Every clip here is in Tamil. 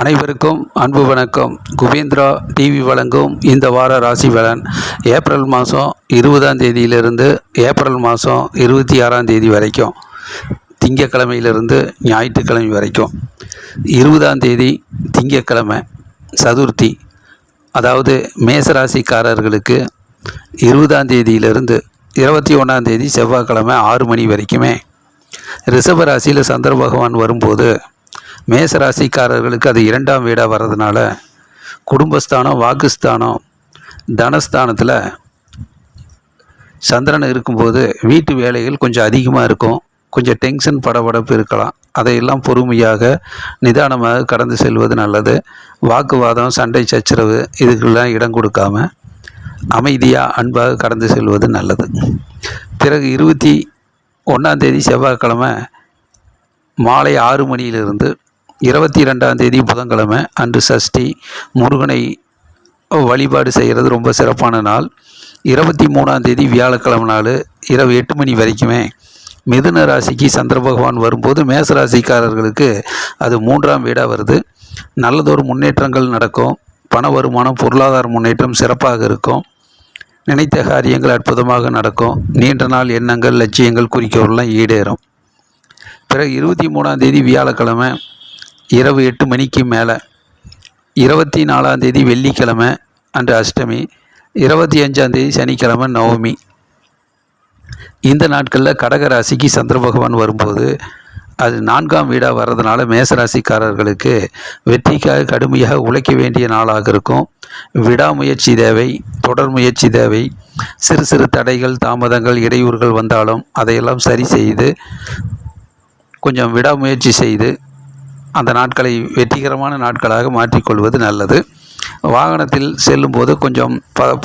அனைவருக்கும் அன்பு வணக்கம். குபேந்திரா டிவி வழங்கும் இந்த வார ராசி பலன் ஏப்ரல் மாதம் 20ஆம் தேதியிலிருந்து ஏப்ரல் மாதம் 26ஆம் தேதி வரைக்கும், திங்கக்கிழமையிலிருந்து ஞாயிற்றுக்கிழமை வரைக்கும். 20ஆம் தேதி திங்கக்கிழமை சதுர்த்தி, அதாவது மேசராசிக்காரர்களுக்கு 20ஆம் தேதியிலிருந்து 21ஆம் தேதி செவ்வாய்க்கிழமை 6 மணி வரைக்குமே. ரிஷப ராசியில் சந்திர பகவான் வரும்போது மேசராசிக்காரர்களுக்கு அது 2ஆம் வீடாக வர்றதுனால குடும்பஸ்தானம், வாக்குஸ்தானம், தனஸ்தானத்தில் சந்திரன் இருக்கும்போது வீட்டு வேலைகள் கொஞ்சம் அதிகமாக இருக்கும். கொஞ்சம் டென்ஷன், படபடப்பு இருக்கலாம். அதையெல்லாம் பொறுமையாக நிதானமாக கடந்து செல்வது நல்லது. வாக்குவாதம், சண்டை, சச்சரவு இதுக்கெல்லாம் இடம் கொடுக்காம அமைதியாக அன்பாக கடந்து செல்வது நல்லது. பிறகு 21ஆம் தேதி செவ்வாய்க்கிழமை மாலை 6 மணியிலிருந்து 22ஆம் தேதி புதன்கிழமை அன்று சஷ்டி, முருகனை வழிபாடு செய்கிறது ரொம்ப சிறப்பான நாள். 23ஆம் தேதி வியாழக்கிழமை நாள் இரவு 8 மணி வரைக்குமே மிதுன ராசிக்கு சந்திர பகவான் வரும்போது மேசராசிக்காரர்களுக்கு அது 3ஆம் வீடாக வருது. நல்லதொரு முன்னேற்றங்கள் நடக்கும். பண வருமானம், பொருளாதார முன்னேற்றம் சிறப்பாக இருக்கும். நினைத்த காரியங்கள் அற்புதமாக நடக்கும். நீண்ட நாள் எண்ணங்கள், லட்சியங்கள், குறிக்கோள்லாம் ஈடேறும். பிறகு 23ஆம் தேதி வியாழக்கிழமை இரவு 8 மணிக்கு மேலே 24ஆம் தேதி வெள்ளிக்கிழமை அன்று அஷ்டமி, 25ஆம் தேதி சனிக்கிழமை நவமி. இந்த நாட்களில் கடகராசிக்கு சந்திர பகவான் வரும்போது அது 4ஆம் வீடாக வர்றதுனால மேசராசிக்காரர்களுக்கு வெற்றிக்காக கடுமையாக உழைக்க வேண்டிய நாளாக இருக்கும். விடாமுயற்சி தேவை, தொடர் முயற்சி தேவை. சிறு சிறு தடைகள், தாமதங்கள், இடையூறுகள் வந்தாலும் அதையெல்லாம் சரி செய்து கொஞ்சம் விடாமுயற்சி செய்து அந்த நாட்களை வெற்றிகரமான நாட்களாக மாற்றிக்கொள்வது நல்லது. வாகனத்தில் செல்லும்போது கொஞ்சம்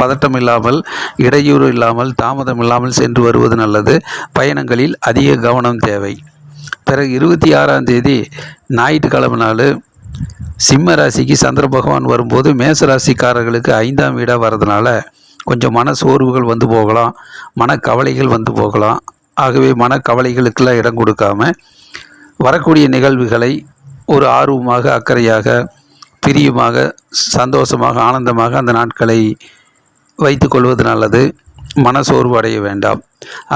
பதட்டம் இல்லாமல், இடையூறு இல்லாமல், தாமதம் இல்லாமல் சென்று வருவது நல்லது. பயணங்களில் அதிக கவனம் தேவை. பிறகு 26ஆம் தேதி ஞாயிற்றுக்கிழமை நாள் சிம்ம ராசிக்கு சந்திர பகவான் வரும்போது மேசராசிக்காரர்களுக்கு 5ஆம் வீடாக வர்றதுனால கொஞ்சம் மன சோர்வுகள் வந்து போகலாம், மனக்கவலைகள் வந்து போகலாம். ஆகவே மனக்கவலைகளுக்கெல்லாம் இடம் கொடுக்காம வரக்கூடிய நிகழ்வுகளை ஒரு ஆர்வமாக, அக்கறையாக, பிரியமாக, சந்தோஷமாக, ஆனந்தமாக அந்த நாட்களை வைத்து கொள்வது நல்லது. மனசோர்வு அடைய வேண்டாம்.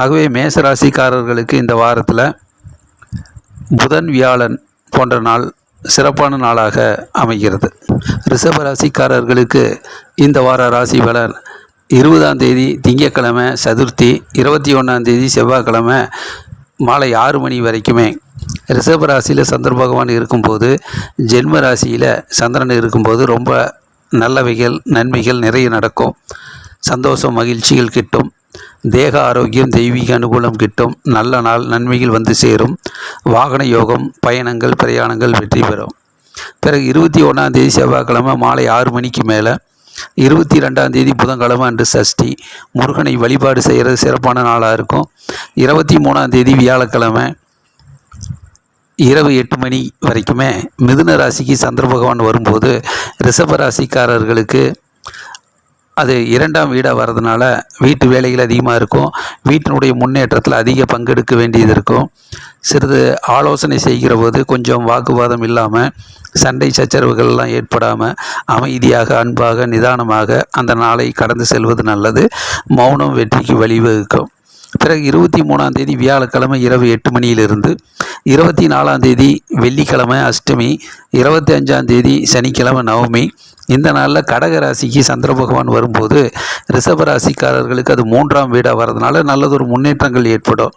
ஆகவே மேசராசிக்காரர்களுக்கு இந்த வாரத்தில் புதன், வியாழன் போன்ற நாள் சிறப்பான நாளாக அமைகிறது. ரிஷபராசிக்காரர்களுக்கு இந்த வார ராசி பலன் 20ஆம் தேதி திங்கட்கிழமை சதுர்த்தி, 21ஆம் தேதி செவ்வாய்க்கிழமை மாலை 6 மணி வரைக்குமே. ரிஷப ராசியில் சந்திர பகவான் இருக்கும்போது, ஜென்ம ராசியில் சந்திரன் இருக்கும்போது ரொம்ப நல்லவைகள், நன்மைகள் நிறைய நடக்கும். சந்தோஷம், மகிழ்ச்சிகள் கிட்டும். தேக ஆரோக்கியம், தெய்வீக அனுகூலம் கிட்டும். நல்ல நாள், நன்மைகள் வந்து சேரும். வாகன யோகம், பயணங்கள், பிரயாணங்கள் வெற்றி பெறும். பிறகு 21ஆம் தேதி செவ்வாய்க்கிழமை மாலை 6 மணிக்கு மேலே 22ஆம் தேதி புதன்கிழமை அன்று சஷ்டி, முருகனை வழிபாடு செய்கிறது சிறப்பான நாளாக இருக்கும். 23ஆம் தேதி வியாழக்கிழமை இரவு 8 மணி வரைக்குமே மிதுன ராசிக்கு சந்திர பகவான் வரும்போது ரிஷப ராசிக்காரர்களுக்கு அது 2ஆம் வீடாக வர்றதுனால வீட்டு வேலைகள் அதிகமாக இருக்கும். வீட்டினுடைய முன்னேற்றத்தில் அதிக பங்கெடுக்க வேண்டியது இருக்கும். சிறிது ஆலோசனை செய்கிற போது கொஞ்சம் வாக்குவாதம் இல்லாமல், சண்டை சச்சரவுகள்லாம் ஏற்படாமல் அமைதியாக, அன்பாக, நிதானமாக அந்த நாளை கடந்து செல்வது நல்லது. மௌனம் வெற்றிக்கு வழிவகுக்கும். பிறகு 23ஆம் தேதி வியாழக்கிழமை இரவு 8 மணியிலிருந்து 24ஆம் தேதி வெள்ளிக்கிழமை அஷ்டமி, 25ஆம் தேதி சனிக்கிழமை நவமி. இந்த நாளில் கடகராசிக்கு சந்திர பகவான் வரும்போது ரிஷபராசிக்காரர்களுக்கு அது 3ஆம் வீடாக வர்றதுனால நல்லதொரு முன்னேற்றங்கள் ஏற்படும்.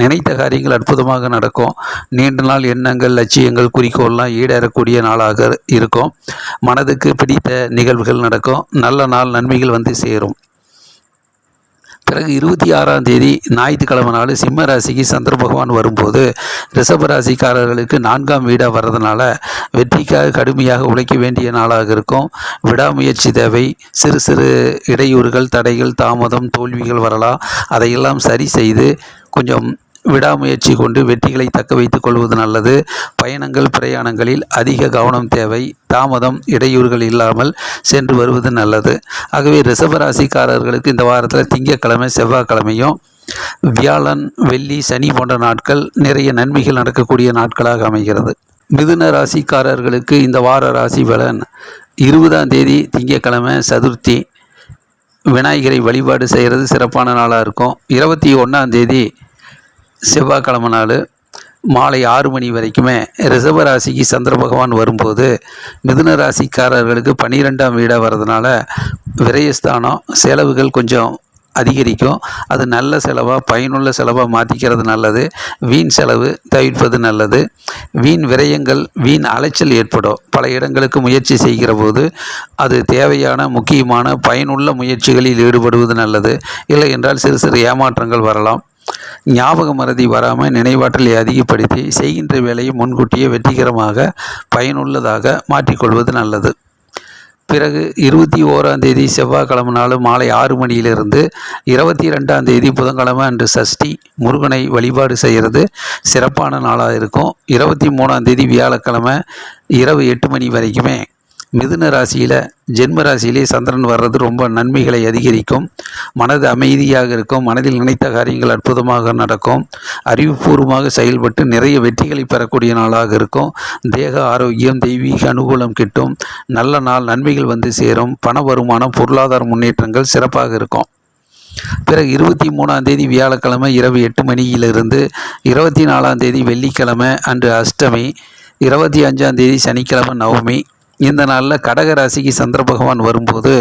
நினைத்த காரியங்கள் அற்புதமாக நடக்கும். நீண்ட நாள் எண்ணங்கள், லட்சியங்கள், குறிக்கோள்லாம் ஈடேறக்கூடிய நாளாக இருக்கும். மனதுக்கு பிடித்த நிகழ்வுகள் நடக்கும். நல்ல நாள், நன்மைகள் வந்து சேரும். பிறகு 26ஆம் தேதி ஞாயிற்றுக்கிழமை நாள் சிம்ம ராசிக்கு சந்திர பகவான் வரும்போது ரிஷபராசிக்காரர்களுக்கு 4ஆம் வீடாக வர்றதுனால வெற்றிக்காக கடுமையாக உழைக்க வேண்டிய நாளாக இருக்கும். விடாமுயற்சி தேவை. சிறு சிறு இடையூறுகள், தடைகள், தாமதம், தோல்விகள் வரலாம். அதையெல்லாம் சரி செய்து கொஞ்சம் விடாமுயற்சி கொண்டு வெற்றிகளை தக்க வைத்துக் கொள்வது நல்லது. பயணங்கள், பிரயாணங்களில் அதிக கவனம் தேவை. தாமதம், இடையூறுகள் இல்லாமல் சென்று வருவது நல்லது. ஆகவே ரிஷபராசிக்காரர்களுக்கு இந்த வாரத்தில் திங்கட்கிழமை, செவ்வாய்க்கிழமையும் வியாழன், வெள்ளி, சனி போன்ற நாட்கள் நிறைய நன்மைகள் நடக்கக்கூடிய நாட்களாக அமைகிறது. மிதுன ராசிக்காரர்களுக்கு இந்த வார ராசி பலன். 20ஆம் தேதி திங்கட்கிழமை சதுர்த்தி, விநாயகரை வழிபாடு செய்கிறது சிறப்பான நாளாக இருக்கும். 21ஆம் தேதி செவ்வாய்க்கிழமை நாள் மாலை 6 மணி வரைக்குமே ரிஷப ராசிக்கு சந்திர பகவான் வரும்போது மிதுன ராசிக்காரர்களுக்கு 12ஆம் வீடாக வர்றதுனால விரயஸ்தானம், செலவுகள் கொஞ்சம் அதிகரிக்கும். அது நல்ல செலவாக, பயனுள்ள செலவாக மாற்றிக்கிறது நல்லது. வீண் செலவு தவிர்ப்பது நல்லது. வீண் விரயங்கள், வீண் அலைச்சல் ஏற்படும். பல இடங்களுக்கு முயற்சி செய்கிற போது அது தேவையான முக்கியமான பயனுள்ள முயற்சிகளில் ஈடுபடுவது நல்லது. இல்லை என்றால் சிறு சிறு ஏமாற்றங்கள் வரலாம். ஞாபக மறதி வராமல் நினைவாற்றலை அதிகப்படுத்தி செய்கின்ற வேலையை முன்கூட்டியே வெற்றிகரமாக பயனுள்ளதாக மாற்றிக்கொள்வது நல்லது. பிறகு 21ஆம் தேதி செவ்வாய்க்கிழமை நாள் மாலை 6 மணியிலிருந்து 22ஆம் தேதி புதன்கிழமை அன்று சஷ்டி, முருகனை வழிபாடு செய்கிறது சிறப்பான நாளாக இருக்கும். 23ஆம் தேதி வியாழக்கிழமை இரவு 8 மணி வரைக்குமே மிதுன ராசியில், ஜென்ம ராசியிலே சந்திரன் வர்றது ரொம்ப நன்மைகளை அதிகரிக்கும். மனது அமைதியாக இருக்கும். மனதில் நினைத்த காரியங்கள் அற்புதமாக நடக்கும். அறிவுபூர்வமாக செயல்பட்டு நிறைய வெற்றிகளை பெறக்கூடிய நாளாக இருக்கும். தேக ஆரோக்கியம், தெய்வீக அனுகூலம் கிட்டும். நல்ல நாள், நன்மைகள் வந்து சேரும். பண வருமானம், பொருளாதார முன்னேற்றங்கள் சிறப்பாக இருக்கும். பிறகு 23ஆம் தேதி வியாழக்கிழமை இரவு 8 மணியிலிருந்து 24ஆம் தேதி வெள்ளிக்கிழமை அன்று அஷ்டமி, 25ஆம் தேதி சனிக்கிழமை நவமி. இந்த நாளில் கடக ராசிக்கு சந்திர பகவான் வரும்போது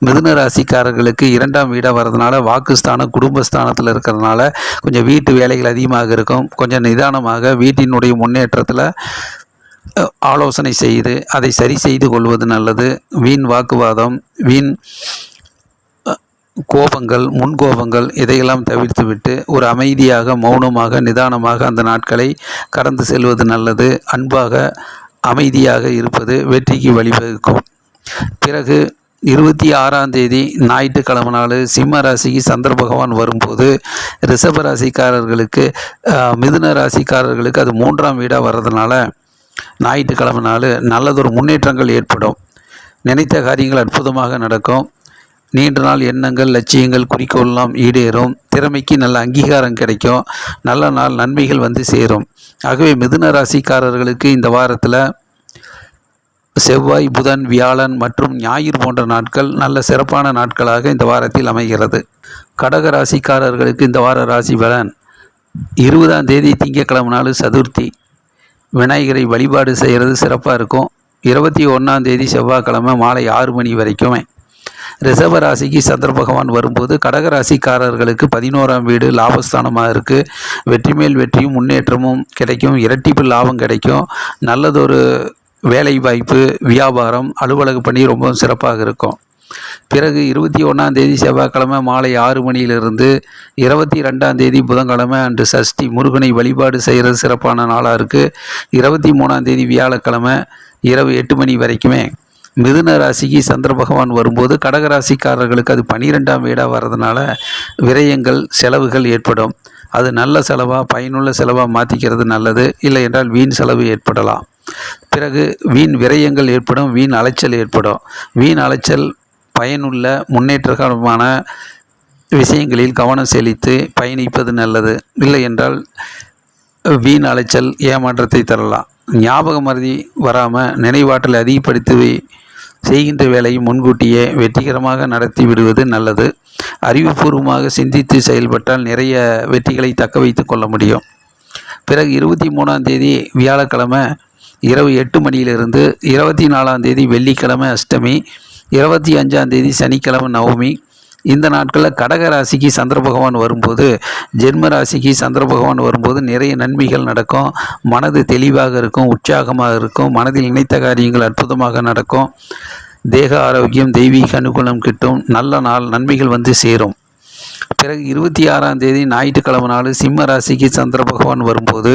மிதுன ராசிக்காரர்களுக்கு 2ஆம் வீடாக வர்றதுனால வாக்குஸ்தானம், குடும்பஸ்தானத்தில் இருக்கிறதுனால கொஞ்சம் வீட்டு வேலைகள் அதிகமாக இருக்கும். கொஞ்சம் நிதானமாக வீட்டினுடைய முன்னேற்றத்தில் ஆலோசனை செய்து அதை சரி செய்து கொள்வது நல்லது. வீண் வாக்குவாதம், வீண் கோபங்கள், முன்கோபங்கள் இதையெல்லாம் தவிர்த்துவிட்டு ஒரு அமைதியாக, மௌனமாக, நிதானமாக அந்த நாட்களை கடந்து செல்வது நல்லது. அன்பாக, அமைதியாக இருப்பது வெற்றிக்கு வழிவகுக்கும். பிறகு 26ஆம் தேதி ஞாயிற்றுக்கிழமை நாள் சிம்ம ராசிக்கு சந்திர பகவான் வரும்போது ரிஷப ராசிக்காரர்களுக்கு, மிதுன ராசிக்காரர்களுக்கு அது 3ஆம் வீடாக வர்றதுனால ஞாயிற்றுக்கிழமை நாள் நல்லதொரு முன்னேற்றங்கள் ஏற்படும். நினைத்த காரியங்கள் அற்புதமாக நடக்கும். நீண்ட நாள் எண்ணங்கள், லட்சியங்கள், குறிக்கோள்லாம் ஈடேறும். திறமைக்கு நல்ல அங்கீகாரம் கிடைக்கும். நல்ல நாள், நன்மைகள் வந்து சேரும். ஆகவே மிதுன ராசிக்காரர்களுக்கு இந்த வாரத்தில் செவ்வாய், புதன், வியாழன் மற்றும் ஞாயிறு போன்ற நாட்கள் நல்ல சிறப்பான நாட்களாக இந்த வாரத்தில் அமைகிறது. கடக ராசிக்காரர்களுக்கு இந்த வார ராசி பலன். 20ஆம் தேதி திங்கட்கிழமை நாள் சதுர்த்தி, விநாயகரை வழிபாடு செய்கிறது சிறப்பாக இருக்கும். 21ஆம் தேதி செவ்வாய்க்கிழமை மாலை 6 மணி வரைக்குமே ரிஷப ராசிக்கு சந்திர பகவான் வரும்போது கடகராசிக்காரர்களுக்கு 11ஆம் வீடு லாபஸ்தானமாக இருக்குது. வெற்றி மேல் வெற்றியும் முன்னேற்றமும் கிடைக்கும். இரட்டிப்பு லாபம் கிடைக்கும். நல்லதொரு வேலை வாய்ப்பு, வியாபாரம், அலுவலக பணி ரொம்ப சிறப்பாக இருக்கும். பிறகு 21ஆம் தேதி செவ்வாய்க்கிழமை மாலை 6 மணியிலிருந்து 22ஆம் தேதி புதன்கிழமை அன்று சஷ்டி, முருகனை வழிபாடு செய்கிறது சிறப்பான நாளாக இருக்குது. 23ஆம் தேதி வியாழக்கிழமை இரவு 8 மணி வரைக்குமே மிதுன ராசிக்கு சந்திர பகவான் வரும்போது கடகராசிக்காரர்களுக்கு அது 12ஆம் வீடாக வர்றதுனால விரயங்கள், செலவுகள் ஏற்படும். அது நல்ல செலவாக, பயனுள்ள செலவாக மாற்றிக்கிறது நல்லது. இல்லை என்றால் வீண் செலவு ஏற்படலாம். பிறகு வீண் விரயங்கள் ஏற்படும். வீண் அலைச்சல் ஏற்படும். வீண் அலைச்சல் பயனுள்ள முன்னேற்றகரமான விஷயங்களில் கவனம் செலுத்தி பயணிப்பது நல்லது. இல்லை என்றால் வீண் அலைச்சல் ஏமாற்றத்தை தரலாம். ஞாபக மறதி வராமல் நினைவாற்றலை அதிகப்படுத்தி செய்கின்ற வேலையை முன்கூட்டியே வெற்றிகரமாக நடத்தி விடுவது நல்லது. அறிவுபூர்வமாக சிந்தித்து செயல்பட்டால் நிறைய வெற்றிகளை தக்க வைத்து கொள்ள முடியும். பிறகு 23ஆம் தேதி வியாழக்கிழமை இரவு 8 மணியிலிருந்து 24ஆம் தேதி வெள்ளிக்கிழமை அஷ்டமி, 25ஆம் தேதி சனிக்கிழமை நவமி. இந்த நாட்களில் கடக ராசிக்கு சந்திர பகவான் வரும்போது, ஜென்ம ராசிக்கு சந்திர பகவான் வரும்போது நிறைய நன்மைகள் நடக்கும். மனது தெளிவாக இருக்கும், உற்சாகமாக இருக்கும். மனதில் நினைத்த காரியங்கள் அற்புதமாக நடக்கும். தேக ஆரோக்கியம், தெய்வீக அனுகூலம் கிட்டும். நல்ல நாள், நன்மைகள் வந்து சேரும். பிறகு 26ஆம் தேதி ஞாயிற்றுக்கிழமை நாள் சிம்ம ராசிக்கு சந்திர பகவான் வரும்போது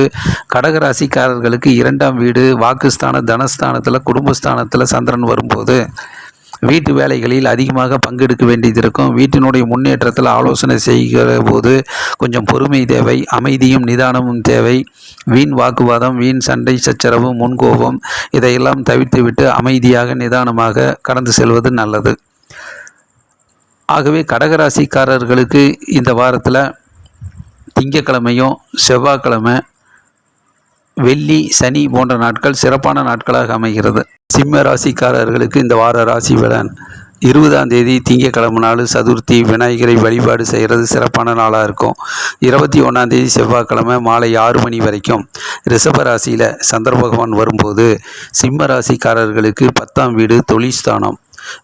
கடக ராசிக்காரர்களுக்கு 2ஆம் வீடு வாக்குஸ்தான, தனஸ்தானத்தில், குடும்பஸ்தானத்தில் சந்திரன் வரும்போது வீட்டு வேலைகளில் அதிகமாக பங்கெடுக்க வேண்டியது இருக்கும். வீட்டினுடைய முன்னேற்றத்தில் ஆலோசனை செய்கிற போது கொஞ்சம் பொறுமை தேவை. அமைதியும் நிதானமும் தேவை. வீண் வாக்குவாதம், வீண் சண்டை சச்சரவு, முன்கோபம் இதையெல்லாம் தவிர்த்துவிட்டு அமைதியாக, நிதானமாக கடந்து செல்வது நல்லது. ஆகவே கடகராசிக்காரர்களுக்கு இந்த வாரத்தில் திங்கக்கிழமையும் செவ்வாய்க்கிழமை வெள்ளி, சனி போன்ற நாட்கள் சிறப்பான நாட்களாக அமைகிறது. சிம்ம ராசிக்காரர்களுக்கு இந்த வார ராசி பலன். 20ஆம் தேதி திங்கட்கிழமை நாள் சதுர்த்தி, விநாயகரை வழிபாடு செய்கிறது சிறப்பான நாளாக இருக்கும். 21ஆம் தேதி செவ்வாய்க்கிழமை மாலை 6 மணி வரைக்கும் ரிஷப ராசியில் சந்திர பகவான் வரும்போது சிம்ம ராசிக்காரர்களுக்கு 10ஆம் வீடு தொழில் ஸ்தானம்.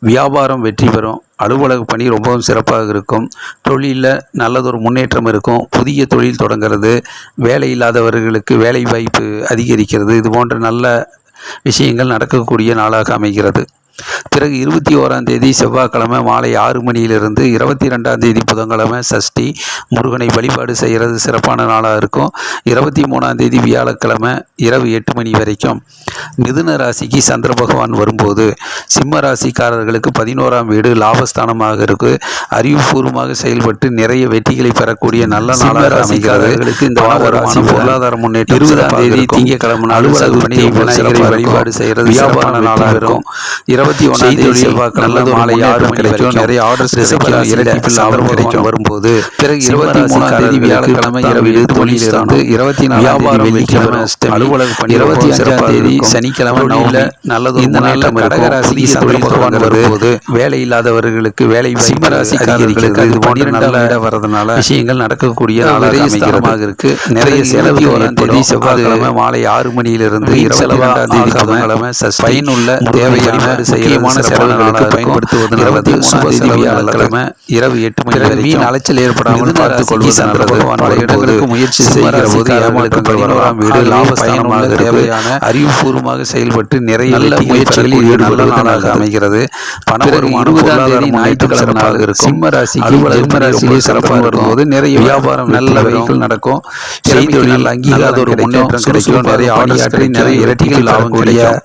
வியாபாரம் வெற்றி பெறும். அலுவலக பணி ரொம்பவும் சிறப்பாக இருக்கும். தொழிலில் நல்லதொரு முன்னேற்றம் இருக்கும். புதிய தொழில் தொடங்கிறது, வேலை இல்லாதவர்களுக்கு வேலை வாய்ப்பு அதிகரிக்கிறது, இது போன்ற நல்ல விஷயங்கள் நடக்கக்கூடிய நாளாக அமைகிறது. பிறகு 21ஆம் தேதி செவ்வாய்க்கிழமை மாலை 6 மணியிலிருந்து 22ஆம் தேதி புதன்கிழமை சஷ்டி, முருகனை வழிபாடு செய்கிறது சிறப்பான நாளாக இருக்கும். 23ஆம் தேதி வியாழக்கிழமை இரவு 8 மணி வரைக்கும் மிதுன ராசிக்கு சந்திர பகவான் வரும்போது சிம்ம ராசிக்காரர்களுக்கு 11ஆம் வீடு லாபஸ்தானமாக இருக்கு. அறிவுபூர்வமாக செயல்பட்டு நிறைய வெற்றிகளை பெறக்கூடிய நல்ல நாளாக அமைகிறது. இந்த வார பொருளாதார முன்னேற்றம் 20ஆம் தேதி திங்கட்கிழமை அலுவலக பணி விநாயகரை வழிபாடு செய்கிறது வியாபார நாளாக இருக்கும். 21ஆம் தேதி செவ்வாய்க்கிழமை மாலை 6 மணி வரைக்கும் நிறைய ஆர்டர்ஸ் இரட்டிப்பு லாபம் கிடைக்கும் வரும்போது பிறகு 23ஆம் தேதி வியாழக்கிழமை இரவு 7 மணியிலிருந்து 24ஆம் தேதி வெள்ளிக்கிழமை அலுவலக பணி 25ஆம் தேதி சனிக்கிழமை நவமி நல்லது. இந்த நாளில் கடகராசிக்கு சந்திர பகவான் வரும்போது வேலை இல்லாதவர்களுக்கு வேலை சிம்ம ராசிக்காரர்களுக்கு இது போன்ற நல்ல வரதுனால விஷயங்கள் நடக்கக்கூடிய நாளாக இருக்கு. நிறைய செலவு. 21ஆம் தேதி செவ்வாய்க்கிழமை மாலை 6 மணியிலிருந்து 22ஆம் தேதி புதன்கிழமை பயனுள்ள தேவையான முக்கியமான செலவுகளுக்கு பயன்படுத்துவது நல்லது. வியாழக்கிழமை இரவு 8 மணி வரை வீண் அலைச்சல் ஏற்படாமல் பார்த்துக் கொள்வது நல்லது. பல இடங்களுக்கு முயற்சி செய்கிற போது ஏமாற்றங்கள் வரலாம். வீடு லாபஸ்தானமாக தேவையான அறிவுபூர்வமாக செயல்பட்டு நிறைய நல்ல முயற்சிகளில் ஈடுபடுவது நாளாக அமைகிறது. பண வருமானம் 20ஆம் தேதி ஞாயிற்றுக்கிழமையாக இருக்கும். சிம்ம ராசிக்கு சிறப்பாக வரும்போது நிறைய வியாபாரம் நல்ல வகைகள் நடக்கும். செய்தொழில் அங்கீகாரம் ஒரு முன்னேற்றம் கிடைக்கும். நிறைய ஆடியாற்றி நிறைய இரட்டிகள் லாபம் கிடைக்கும்.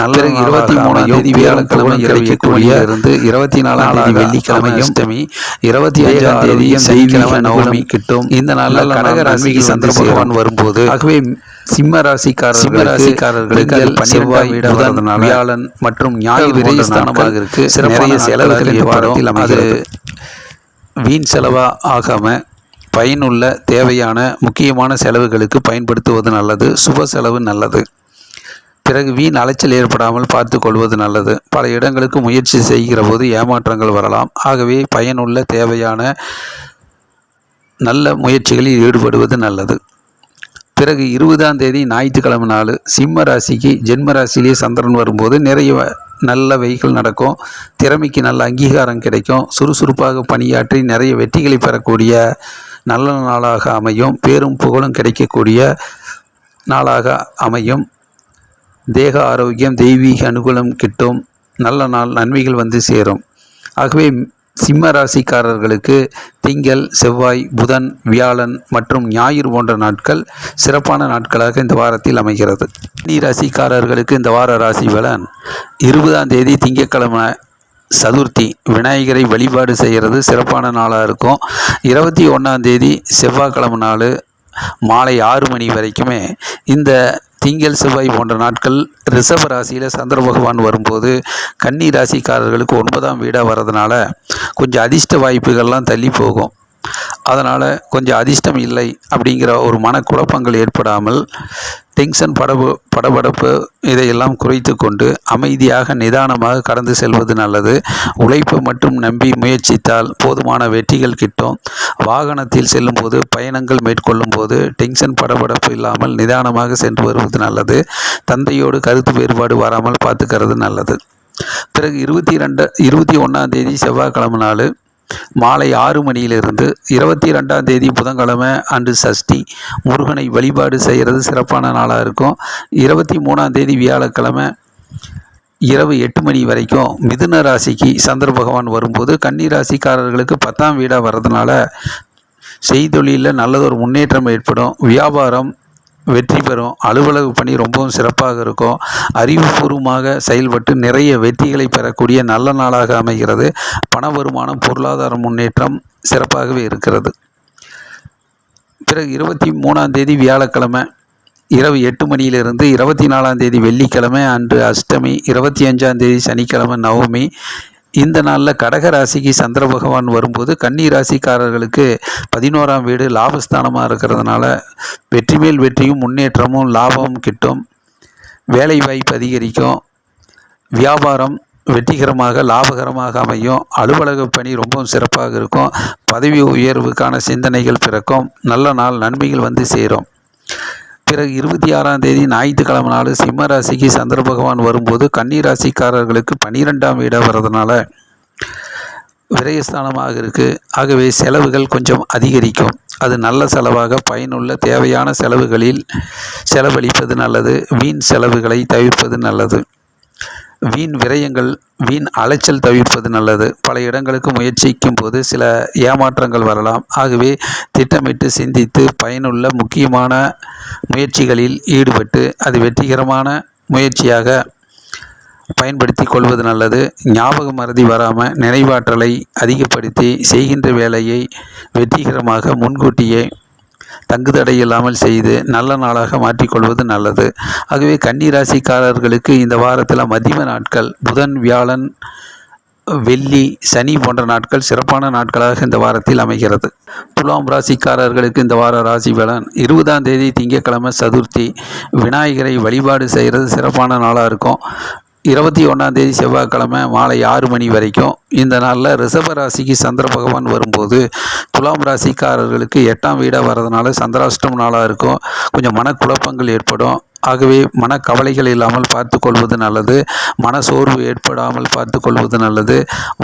நல்ல 23ஆம் தேதி வியாழக்கிழமை கிடைக்கக்கூடிய இருந்து 24ஆம் தேதி வெள்ளிக்கிழமை அஷ்டமி, 25ஆம் தேதி சனிக்கிழமை நவமி கிட்டும். இந்த நாளில் கடகராசிக்கு சந்திர பகவான் வரும்போது ஆகவே சிம்ம ராசிக்காரர்களுக்கு செவ்வாய், புதன், வியாழன் மற்றும் ஞாயிறு விரயஸ்தானமாக இருக்கு. நிறைய செலவுகள் வாரத்தில் அமைகிறது. வீண் செலவா ஆகாம பயனுள்ள தேவையான முக்கியமான செலவுகளுக்கு பயன்படுத்துவது நல்லது. சுப செலவு நல்லது. பிறகு வீண் அலைச்சல் ஏற்படாமல் பார்த்து கொள்வது நல்லது. பல இடங்களுக்கு முயற்சி செய்கிற போது ஏமாற்றங்கள் வரலாம். ஆகவே பயனுள்ள தேவையான நல்ல முயற்சிகளில் ஈடுபடுவது நல்லது. பிறகு 20ஆம் தேதி ஞாயிற்றுக்கிழமை நாள் சிம்ம ராசிக்கு ஜென்ம ராசியிலே சந்திரன் வரும்போது நிறைய நல்ல வகைகள் நடக்கும். திறமைக்கு நல்ல அங்கீகாரம் கிடைக்கும். சுறுசுறுப்பாக பணியாற்றி நிறைய வெற்றிகளை பெறக்கூடிய நல்ல நாளாக அமையும். பேரும் புகழும் கிடைக்கக்கூடிய நாளாக அமையும். தேக ஆரோக்கியம், தெய்வீக அனுகூலம் கிட்டும். நல்ல நாள், நன்மைகள் வந்து சேரும். ஆகவே சிம்ம ராசிக்காரர்களுக்கு திங்கள், செவ்வாய், புதன், வியாழன் மற்றும் ஞாயிறு போன்ற நாட்கள் சிறப்பான நாட்களாக இந்த வாரத்தில் அமைகிறது. கன்னி ராசிக்காரர்களுக்கு இந்த வார ராசி பலன். 20ஆம் தேதி திங்கட்கிழமை சதுர்த்தி, விநாயகரை வழிபாடு செய்கிறது சிறப்பான நாளாக இருக்கும். 21ஆம் தேதி செவ்வாய்க்கிழமை நாள் மாலை 6 மணி வரைக்குமே இந்த திங்கள், செவ்வாய் போன்ற நாட்கள் ரிஷப ராசியில் சந்திர பகவான் வரும்போது கன்னி ராசிக்காரர்களுக்கு 9ஆம் வீடாக வர்றதுனால கொஞ்சம் அதிர்ஷ்ட வாய்ப்புகள்லாம் தள்ளி போகும். அதனால் கொஞ்சம் அதிர்ஷ்டம் இல்லை அப்படிங்கிற ஒரு மனக்குழப்பங்கள் ஏற்படாமல் டென்ஷன் படபடப்பு இதையெல்லாம் குறைத்து கொண்டு அமைதியாக நிதானமாக கடந்து செல்வது நல்லது. உழைப்பு மற்றும் நம்பி முயற்சித்தால் போதுமான வெற்றிகள் கிட்டும். வாகனத்தில் செல்லும்போது பயணங்கள் மேற்கொள்ளும் போது டென்ஷன் படபடப்பு இல்லாமல் நிதானமாக சென்று வருவது நல்லது. தந்தையோடு கருத்து வேறுபாடு வராமல் பார்த்துக்கிறது நல்லது. பிறகு 21ஆம் தேதி செவ்வாய்க்கிழமை நாள் மாலை 6 மணியிலிருந்து 22ஆம் தேதி புதன்கிழமை அன்று சஷ்டி, முருகனை வழிபாடு செய்கிறது சிறப்பான நாளாக இருக்கும். 23ஆம் தேதி வியாழக்கிழமை இரவு 8 மணி வரைக்கும் மிதுன ராசிக்கு சந்திர பகவான் வரும்போது கன்னி ராசிக்காரர்களுக்கு 10ஆம் வீடாக வர்றதுனால செய்தொழிலில் நல்லதொரு முன்னேற்றம் ஏற்படும். வியாபாரம் வெற்றி பெறும். அலுவலக பணி ரொம்பவும் சிறப்பாக இருக்கும். அறிவுபூர்வமாக செயல்பட்டு நிறைய வெற்றிகளை பெறக்கூடிய நல்ல நாளாக அமைகிறது. பண வருமானம், பொருளாதார முன்னேற்றம் சிறப்பாகவே இருக்கிறது. பிறகு 23ஆம் தேதி வியாழக்கிழமை இரவு 8 மணியிலிருந்து 24ஆம் தேதி வெள்ளிக்கிழமை அன்று அஷ்டமி, 25ஆம் தேதி சனிக்கிழமை நவமி, இந்த நாளில் கடக ராசிக்கு சந்திர பகவான் வரும்போது கன்னி ராசிக்காரர்களுக்கு 11ஆம் வீடு லாபஸ்தானமாக இருக்கிறதுனால வெற்றி மேல் வெற்றியும் முன்னேற்றமும் லாபமும் கிட்டும். வேலை வாய்ப்பு அதிகரிக்கும். வியாபாரம் வெற்றிகரமாக லாபகரமாக அமையும். அலுவலக பணி ரொம்பவும் சிறப்பாக இருக்கும். பதவி உயர்வுக்கான சிந்தனைகள் பிறக்கும். நல்ல நாள், நன்மைகள் வந்து சேரும். பிறகு 26ஆம் தேதி ஞாயிற்றுக்கிழமை நாள் சிம்ம ராசிக்கு சந்திர பகவான் வரும்போது கன்னி ராசிக்காரர்களுக்கு 12ஆம் வீடாக வர்றதுனால விரயஸ்தானமாக இருக்குது. ஆகவே செலவுகள் கொஞ்சம் அதிகரிக்கும். அது நல்ல செலவாக பயனுள்ள தேவையான செலவுகளில் செலவழிப்பது நல்லது. வீண் செலவுகளை தவிர்ப்பது நல்லது. வீண் விரயங்கள், வீண் அலைச்சல் தவிர்ப்பது நல்லது. பல இடங்களுக்கு முயற்சிக்கும் போது சில ஏமாற்றங்கள் வரலாம். ஆகவே திட்டமிட்டு சிந்தித்து பயனுள்ள முக்கியமான முயற்சிகளில் ஈடுபட்டு அது வெற்றிகரமான முயற்சியாக பயன்படுத்தி கொள்வது நல்லது. ஞாபக மறதி வராமல் நினைவாற்றலை அதிகப்படுத்தி செய்கின்ற வேலையை வெற்றிகரமாக முன்கூட்டியே தங்குதடை இல்லாமல் செய்து நல்ல நாளாக மாற்றிக்கொள்வது நல்லது. ஆகவே கன்னி ராசிக்காரர்களுக்கு இந்த வாரத்தில் மதிய நாட்கள் புதன், வியாழன், வெள்ளி, சனி போன்ற நாட்கள் சிறப்பான நாட்களாக இந்த வாரத்தில் அமைகிறது. துலாம் ராசிக்காரர்களுக்கு இந்த வார ராசி பலன்: 20ஆம் தேதி திங்கட்கிழமை சதுர்த்தி. விநாயகரை வழிபாடு செய்கிறது சிறப்பான நாளாக இருக்கும். 21ஆம் தேதி செவ்வாய்க்கிழமை மாலை 6 மணி வரைக்கும். இந்த நாளில் ரிஷப ராசிக்கு சந்திர பகவான் வரும்போது துலாம் ராசிக்காரர்களுக்கு 8ஆம் வீடாக வர்றதுனால சந்திராஷ்டம நாளாக இருக்கும். கொஞ்சம் மனக்குழப்பங்கள் ஏற்படும். ஆகவே மனக்கவலைகள் இல்லாமல் பார்த்து கொள்வது நல்லது. மன சோர்வு ஏற்படாமல் பார்த்து கொள்வது நல்லது.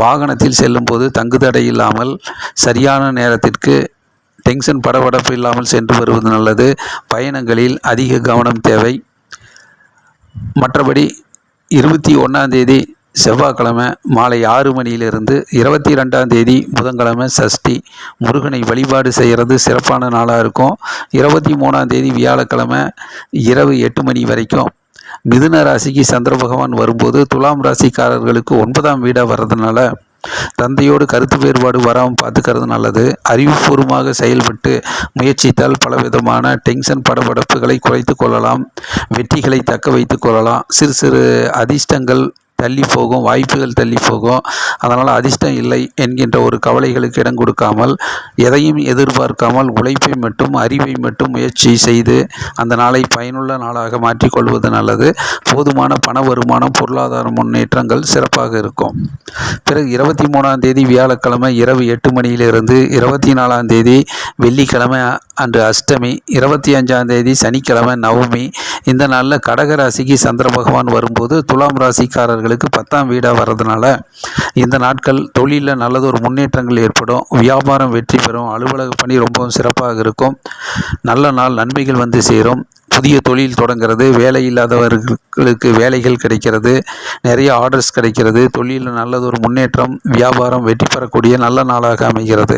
வாகனத்தில் செல்லும்போது தங்குதடை இல்லாமல் சரியான நேரத்திற்கு டென்ஷன் படபடப்பு இல்லாமல் சென்று வருவது நல்லது. பயணங்களில் அதிக கவனம் தேவை. மற்றபடி 21ஆம் தேதி செவ்வாய்க்கிழமை மாலை 6 மணியிலிருந்து 22ஆம் தேதி புதன்கிழமை சஷ்டி. முருகனை வழிபாடு செய்கிறது சிறப்பான நாளாக இருக்கும். 23ஆம் தேதி வியாழக்கிழமை இரவு 8 மணி வரைக்கும். மிதுன ராசிக்கு சந்திர பகவான் வரும்போது துலாம் ராசிக்காரர்களுக்கு 9ஆம் வீடாக வர்றதுனால தந்தையோடு கருத்து வேறுபாடு வராமல் பார்த்துக்கிறது நல்லது. அறிவுபூர்வமாக செயல்பட்டு முயற்சித்தால் பலவிதமான டென்ஷன் படபடப்புகளை குறைத்து கொள்ளலாம். வெற்றிகளை தக்க வைத்து கொள்ளலாம். சிறு சிறு அதிர்ஷ்டங்கள் தள்ளி போகும், வாய்ப்புகள் தள்ளி போகும். அதனால் அதிர்ஷ்டம் இல்லை என்கின்ற ஒரு கவலைகளுக்கு இடம் கொடுக்காமல் எதையும் எதிர்பார்க்காமல் உழைப்பை மட்டும் அறிவை மட்டும் முயற்சி செய்து அந்த நாளை பயனுள்ள நாளாக மாற்றிக்கொள்வது நல்லது. போதுமான பண வருமானம், பொருளாதார முன்னேற்றங்கள் சிறப்பாக இருக்கும். பிறகு 23ஆம் தேதி வியாழக்கிழமை இரவு 8 மணியிலிருந்து 24ஆம் தேதி வெள்ளிக்கிழமை அன்று அஷ்டமி. 25ஆம் தேதி சனிக்கிழமை நவமி. இந்த நாளில் கடக ராசிக்கு சந்திர பகவான் வரும்போது துலாம் ராசிக்காரர்களுக்கு 10ஆம் வீடாக வர்றதுனால இந்த நாட்கள் தொழிலில் நல்லதொரு முன்னேற்றங்கள் ஏற்படும். வியாபாரம் வெற்றி பெறும். அலுவலக பணி ரொம்பவும் சிறப்பாக இருக்கும். நல்ல நாள், நன்மைகள் வந்து சேரும். புதிய தொழில் தொடங்கிறது. வேலை இல்லாதவர்களுக்கு வேலைகள் கிடைக்கிறது. நிறைய ஆர்டர்ஸ் கிடைக்கிறது. தொழிலில் நல்லதொரு முன்னேற்றம், வியாபாரம் வெற்றி பெறக்கூடிய நல்ல நாளாக அமைகிறது.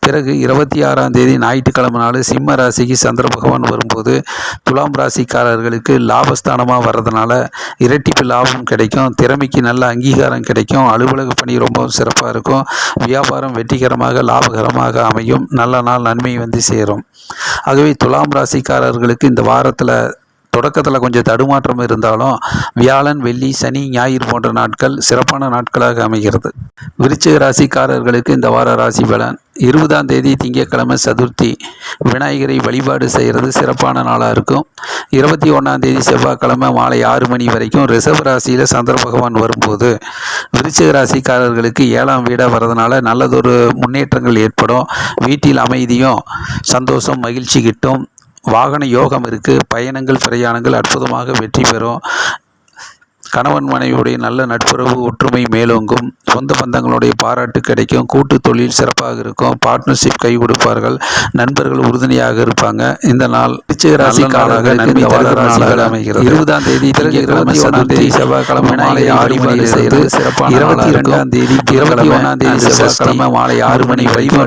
பிறகு 26ஆம் தேதி ஞாயிற்றுக்கிழமை நாள் சிம்ம ராசிக்கு சந்திர பகவான் வரும்போது துலாம் ராசிக்காரர்களுக்கு லாபஸ்தானமாக வர்றதுனால இரட்டிப்பு லாபம் கிடைக்கும். திறமைக்கு நல்ல அங்கீகாரம் கிடைக்கும். அலுவலக பணி ரொம்ப சிறப்பாக இருக்கும். வியாபாரம் வெற்றிகரமாக லாபகரமாக அமையும். நல்ல நாள், நன்மை வந்து சேரும். ஆகவே துலாம் ராசிக்காரர்களுக்கு இந்த வாரத்தில் தொடக்கத்தில் கொஞ்சம் தடுமாற்றம் இருந்தாலும் வியாழன், வெள்ளி, சனி, ஞாயிறு போன்ற நாட்கள் சிறப்பான நாட்களாக அமைகிறது. விருச்சிக ராசிக்காரர்களுக்கு இந்த வார ராசி பலன்: 20ஆம் தேதி திங்கட்கிழமை சதுர்த்தி. விநாயகரை வழிபாடு செய்கிறது சிறப்பான நாளாக இருக்கும். 21ஆம் தேதி செவ்வாய்க்கிழமை மாலை 6 மணி வரைக்கும். ரிஷப ராசியில் சந்திர பகவான் வரும்போது விருச்சிக ராசிக்காரர்களுக்கு 7ஆம் வீடாக வர்றதுனால நல்லதொரு முன்னேற்றங்கள் ஏற்படும். வீட்டில் அமைதியும் சந்தோஷம், மகிழ்ச்சி கிட்டும். வாகன யோகம் இருக்குது. பயணங்கள், பிரயாணங்கள் அற்புதமாக வெற்றி பெறும். கணவன் மனைவியுடைய நல்ல நட்புறவு, ஒற்றுமை மேலோங்கும். சொந்த பந்தங்களுடைய பாராட்டு கிடைக்கும். கூட்டு தொழில் சிறப்பாக இருக்கும். பார்ட்னர்ஷிப் கை கொடுப்பார்கள். நண்பர்கள் உறுதுணையாக இருப்பாங்க. இந்த நாள் விருச்சிக ராசிக்காரராக நன்மை தருகிற அமைகிறது. 20ஆம் தேதி திங்கட்கிழமை சதுர்த்தி. செவ்வாய்க்கிழமை மாலை 6 மணி செய்கிறது சிறப்பான. 22ஆம் தேதி 21ஆம் தேதி செவ்வாய்க்கிழமை மாலை 6 மணி வரைக்கும்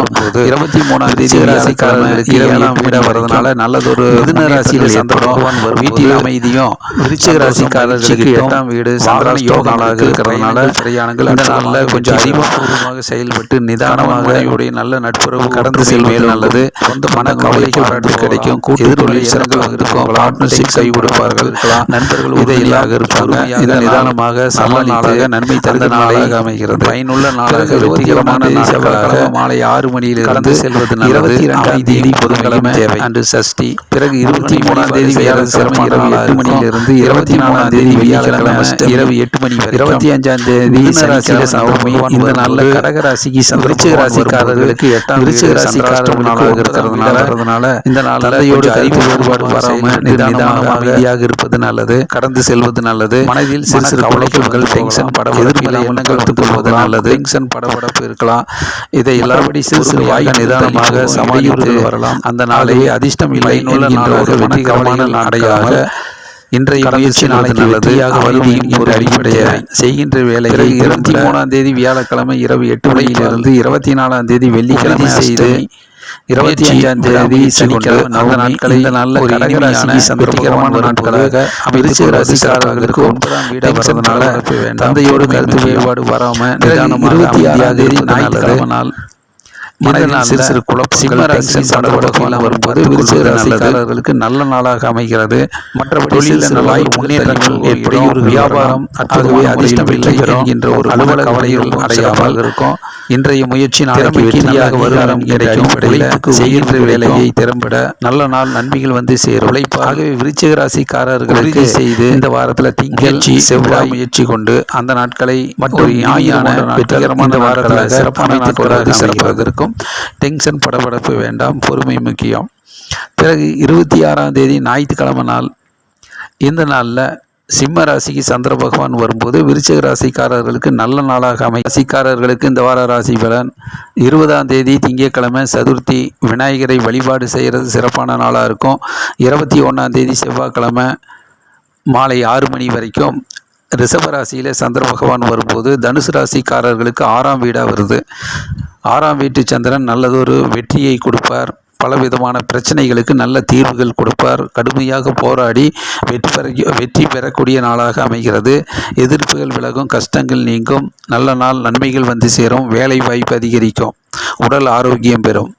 வரும்போது 23ஆம் தேதி ராசிக்காரர்களுக்கு 7ஆம் வீடாக வருவதனால நல்லதொரு மிதுன ராசியில் சந்திர பகவான் வரும். வீட்டில் அமைதியும் விருச்சிக ராசிக்காரர்களுக்கு 8ஆம் வீடு சந்திராஷ்ட யோகமாக இருக்கிறதுனால பிரயாணங்கள் இந்த நாளில் கொஞ்சம் அறிவுபூர்வமாக செயல்பட்டு நிதானமாக நல்ல நட்புறவு கடந்து செல்வது நல்லது. சொந்த மன கவலைகள் கிடைக்கும். கூட்டு தொழில் சிறப்பாக இருக்கும். பார்ட்னர்ஷிப் கை கொடுப்பார்கள். நண்பர்கள் உதவியாக இருப்பாங்க. இந்த நிதானமாக சமாளித்து நன்மை தருந்த நாளாக அமைகிறது. பயனுள்ள நாளாக வெற்றிகரமான நாட்களாக மாலை 6 மணியிலிருந்து செல்வது நல்லது. 22ஆம் தேதி புதன்கிழமை அன்று சஷ்டி. பிறகு 23ஆம் தேதி வியாழக்கிழமை இரவு 8 மணியிலிருந்து 24ஆம் தேதி வெள்ளிக்கிழமை இரவு 8 மணி வரை 25ஆம் தேதி சனிக்கிழமை நவமி. இந்த நாளில் கடகராசிக்கு விருச்சிக ராசிக்காரர்களுக்கு 8ஆம் விருச்சிக ராசிக்காரர்களாக இருக்கிறதுனால இந்த நாளையோடு அறிவு வேறுபாடு வராமல் நிதானமாக அமைதியாக இருப்பது நல்லது. கடந்து செல்வது நல்லது. மனதில் சிறு சிறு கவலைகள் டென்ஷன் படபடப்பு எண்ணங்கள் எடுத்துக்கொள்வது நல்லது. டென்ஷன் படபடப்பு இருக்கலாம். இதை எல்லாபடி சிறு சிறு வாய்க்கு நிதானமாக சமாளித்து வரலாம். அந்த நாளை அதிர்ஷ்டம் இல்லை நாளாக வெற்றிகரமான நாடையாக இன்றைய முயற்சி நாளைக்கு நல்லதாக வருவியும் என்ற அடிப்படையை செய்கின்ற வேலையை 23ஆம் தேதி வியாழக்கிழமை இரவு 8 மணியிலிருந்து 24ஆம் தேதி வெள்ளிக்கிழமை செய்து 25ஆம் தேதி சனிக்கிழமை நவ நாட்களை நல்ல கடகராசிக்கு சந்தோஷகரமான நாட்களாக விருச்சிக ராசிக்காரர்களுக்கு 9ஆம் வீடாக வருவதனால தந்தையோடு கருத்து வேறுபாடு வராமல் நிதானமாக 26ஆம் தேதி ஞாயிற்றுக்கிழமை நாள் மனதில் சிறு சிறு குழப்பங்கள் வரும்போது விருச்சிக ராசிக்காரர்களுக்கு நல்ல நாளாக அமைகிறது. மற்றபடி தொழில் முன்னேற்றங்கள் ஏற்படும். ஒரு வியாபாரம் அத்தகைய அதிர்ஷ்டமில்லை என்கின்ற ஒரு அலுவலக கவலைகள் அடையாமல் இருக்கும். இன்றைய முயற்சி நாளைக்கு வெற்றியாக வருமானம் கிடைக்கும். செய்கின்ற வேலையை திறம்பட நல்ல நாள் நன்மைகள் வந்து சேரும். உழைப்பாகவே விருச்சிக ராசிக்காரர்களுக்கு செய்து இந்த வாரத்தில் திங்கள் செவ்வாய் முயற்சி கொண்டு அந்த நாட்களை மற்றும் ஞாயிறான வெற்றிகரமான வாரத்தில் சிறப்பாக சிறப்பாக இருக்கும். டென்ஷன் படபடப்பு வேண்டாம். பொறுமை முக்கியம். பிறகு 26ஆம் தேதி ஞாயிற்றுக்கிழமை நாள். இந்த நாளில் சிம்ம ராசிக்கு சந்திர பகவான் வரும்போது விருச்சிக ராசிக்காரர்களுக்கு நல்ல நாளாக ராசிக்காரர்களுக்கு இந்த வார ராசி பலன் 20ஆம் தேதி திங்கட்கிழமை சதுர்த்தி. விநாயகரை வழிபாடு செய்கிறது சிறப்பான நாளாக இருக்கும். 21ஆம் தேதி செவ்வாய்க்கிழமை மாலை 6 மணி வரைக்கும் ரிஷபராசியில் சந்திர பகவான் வரும்போது தனுசு ராசிக்காரர்களுக்கு 6ஆம் வீடாக வருது. 6ஆம் வீட்டு சந்திரன் நல்லதொரு வெற்றியை கொடுப்பார். பலவிதமான பிரச்சனைகளுக்கு நல்ல தீர்வுகள் கொடுப்பார். கடுமையாக போராடி வெற்றி பெறக்கூடிய நாளாக அமைகிறது. எதிர்ப்புகள் விலகும். கஷ்டங்கள் நீங்கும். நல்ல நாள் நன்மைகள் வந்து சேரும். வேலை வாய்ப்பு அதிகரிக்கும். உடல் ஆரோக்கியம் பெறும்.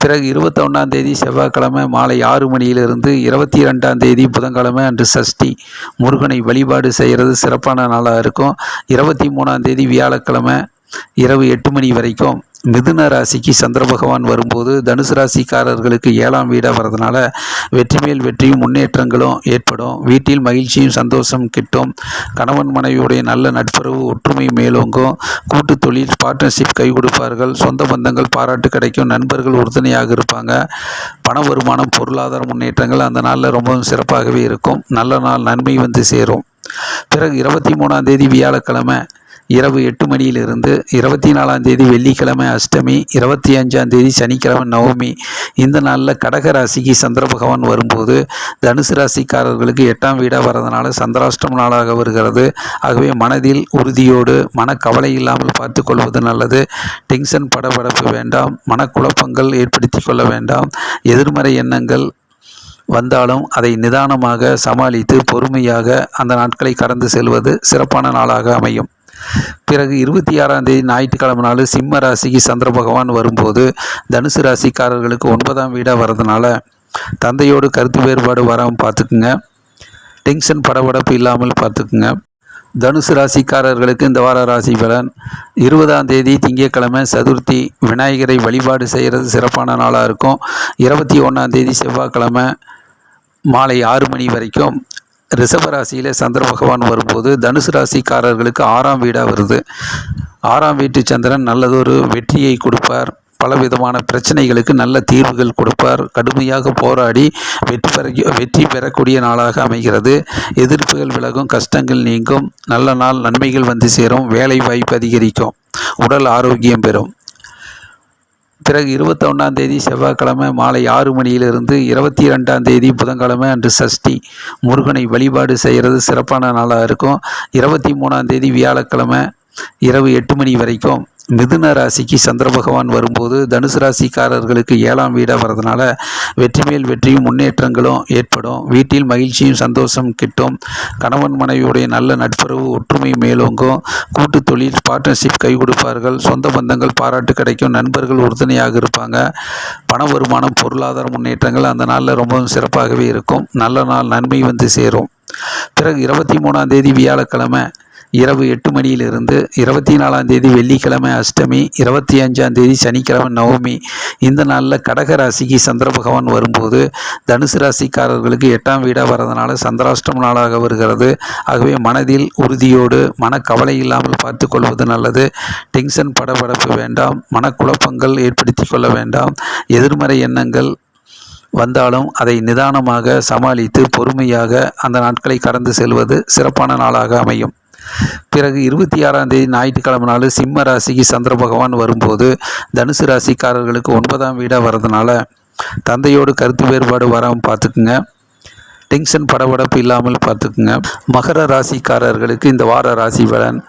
பிறகு 21ஆம் தேதி செவ்வாய்க்கிழமை மாலை 6 மணியிலிருந்து 22ஆம் தேதி புதன்கிழமை அன்று சஷ்டி. முருகனை வழிபாடு செய்கிறது சிறப்பான நாளாக இருக்கும். 23ஆம் தேதி வியாழக்கிழமை இரவு 8 மணி வரைக்கும் மிதுன ராசிக்கு சந்திர பகவான் வரும்போது தனுசு ராசிக்காரர்களுக்கு 7ஆம் வீடாக வரதுனால வெற்றி மேல் வெற்றியும் முன்னேற்றங்களும் ஏற்படும். வீட்டில் மகிழ்ச்சியும் சந்தோஷம் கிட்டும். கணவன் மனைவியுடைய நல்ல நட்புறவு ஒற்றுமை மேலோங்கும். கூட்டு தொழில் பார்ட்னர்ஷிப் கை கொடுப்பார்கள். சொந்த பந்தங்கள் பாராட்டு கிடைக்கும். நண்பர்கள் உறுதுணையாக இருப்பாங்க. பண வருமானம் பொருளாதார முன்னேற்றங்கள் அந்த நாளில் ரொம்பவும் சிறப்பாகவே இருக்கும். நல்ல நாள் நன்மை வந்து சேரும். பிறகு 23ஆம் தேதி வியாழக்கிழமை இரவு 8 மணியிலிருந்து 24ஆம் தேதி வெள்ளிக்கிழமை அஷ்டமி. 25ஆம் தேதி சனிக்கிழமை நவமி. இந்த நாளில் கடக ராசிக்கு சந்திர பகவான் வரும்போது தனுசு ராசிக்காரர்களுக்கு 8ஆம் வீடாக வரதுனால சந்திராஷ்டம நாளாக வருகிறது. ஆகவே மனதில் உறுதியோடு மனக்கவலை இல்லாமல் பார்த்து கொள்வது நல்லது. டென்ஷன் படபடப்பு வேண்டாம். மனக்குழப்பங்கள் ஏற்படுத்தி கொள்ள வேண்டாம். எதிர்மறை எண்ணங்கள் வந்தாலும் அதை நிதானமாக சமாளித்து பொறுமையாக அந்த நாட்களை கடந்து செல்வது சிறப்பான நாளாக அமையும். பிறகு 26ஆம் தேதி ஞாயிற்றுக்கிழமை நாள் சிம்ம ராசிக்கு சந்திர பகவான் வரும்போது தனுசு ராசிக்காரர்களுக்கு 9ஆம் வீடாக வரதுனால தந்தையோடு கருத்து வேறுபாடு வராமல் பார்த்துக்குங்க. டென்ஷன் படபடப்பு இல்லாமல் பார்த்துக்குங்க. தனுசு ராசிக்காரர்களுக்கு இந்த வார ராசி பலன் 20ஆம் தேதி திங்கட்கிழமை சதுர்த்தி. விநாயகரை வழிபாடு செய்கிறது சிறப்பான நாளாக இருக்கும். 21ஆம் தேதி செவ்வாய்க்கிழமை மாலை 6 மணி வரைக்கும் ரிஷபராசியில் சந்திர பகவான் வரும்போது தனுசு ராசிக்காரர்களுக்கு 6ஆம் வீடாக வருது. 6ஆம் வீட்டு சந்திரன் நல்லதொரு வெற்றியை கொடுப்பார். பலவிதமான பிரச்சனைகளுக்கு நல்ல தீர்வுகள் கொடுப்பார். கடுமையாக போராடி வெற்றி பெறக்கூடிய நாளாக அமைகிறது. எதிர்ப்புகள் விலகும். கஷ்டங்கள் நீங்கும். நல்ல நாள் நன்மைகள் வந்து சேரும். வேலை வாய்ப்பு அதிகரிக்கும். உடல் ஆரோக்கியம் பெறும். பிறகு 21ஆம் தேதி செவ்வாய்க்கிழமை மாலை 6 மணியிலிருந்து 22ஆம் தேதி புதன்கிழமை அன்று சஷ்டி. முருகனை வழிபாடு செய்கிறது சிறப்பான நாளாக இருக்கும். 23ஆம் தேதி வியாழக்கிழமை இரவு 8 மணி வரைக்கும் மிதுன ராசிக்கு சந்திர பகவான் வரும்போது தனுசு ராசிக்காரர்களுக்கு 7ஆம் வீடாக வர்றதுனால வெற்றி மேல் வெற்றியும் முன்னேற்றங்களும் ஏற்படும். வீட்டில் மகிழ்ச்சியும் சந்தோஷம் கிட்டும். கணவன் மனைவியுடைய நல்ல நட்புறவு ஒற்றுமை மேலோங்கும். கூட்டு தொழில் பார்ட்னர்ஷிப் கை கொடுப்பார்கள். சொந்த பந்தங்கள் பாராட்டு கிடைக்கும். நண்பர்கள் உறுதுணையாக இருப்பாங்க. பண வருமானம் பொருளாதார முன்னேற்றங்கள் அந்த நாளில் ரொம்பவும் சிறப்பாகவே இருக்கும். நல்ல நாள், நன்மை வந்து சேரும். பிறகு 23ஆம் தேதி வியாழக்கிழமை இரவு 8 மணியிலிருந்து 24ஆம் தேதி வெள்ளிக்கிழமை அஷ்டமி, 25ஆம் தேதி சனிக்கிழமை நவமி. இந்த நாளில் கடக ராசிக்கு சந்திர பகவான் வரும்போது தனுசு ராசிக்காரர்களுக்கு 8ஆம் வீடாக வர்றதுனால சந்திராஷ்டம நாளாக வருகிறது. ஆகவே மனதில் உறுதியோடு மனக்கவலை இல்லாமல் பார்த்து கொள்வது நல்லது. டென்ஷன் படபடப்பு வேண்டாம். மனக்குழப்பங்கள் ஏற்படுத்தி கொள்ள வேண்டாம். எதிர்மறை எண்ணங்கள் வந்தாலும் அதை நிதானமாக சமாளித்து பொறுமையாக அந்த நாட்களை கடந்து செல்வது சிறப்பான நாளாக அமையும். பிறகு 26ஆம் தேதி ஞாயிற்றுக்கிழமை நாள் சிம்ம ராசிக்கு சந்திர பகவான் வரும்போது தனுசு ராசிக்காரர்களுக்கு 9ஆம் வீடாக வர்றதுனால தந்தையோடு கருத்து வேறுபாடு வராமல் பார்த்துக்குங்க. டென்ஷன் படபடப்பு இல்லாமல் பார்த்துக்குங்க. மகர ராசிக்காரர்களுக்கு இந்த வார ராசி பலன்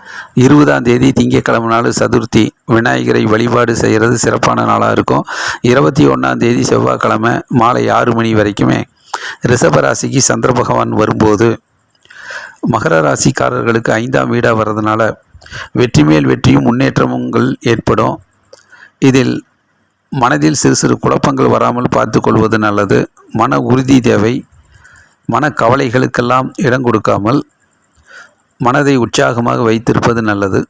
20ஆம் தேதி திங்கட்கிழமை நாள் சதுர்த்தி, விநாயகரை வழிபாடு செய்கிறது சிறப்பான நாளாக இருக்கும். 21ஆம் தேதி செவ்வாய்க்கிழமை மாலை 6 மணி வரைக்குமே ரிஷப ராசிக்கு சந்திர பகவான் வரும்போது மகர ராசிக்காரர்களுக்கு 5ஆம் வீடாக வர்றதுனால வெற்றி மேல் வெற்றியும் முன்னேற்றங்கள் ஏற்படும். இதில் மனதில் சிறு சிறு குழப்பங்கள் வராமல் பார்த்து கொள்வது நல்லது. மன உறுதி தேவை. மனக்கவலைகளுக்கெல்லாம் இடம் கொடுக்காமல் மனதை உற்சாகமாக வைத்திருப்பது நல்லது.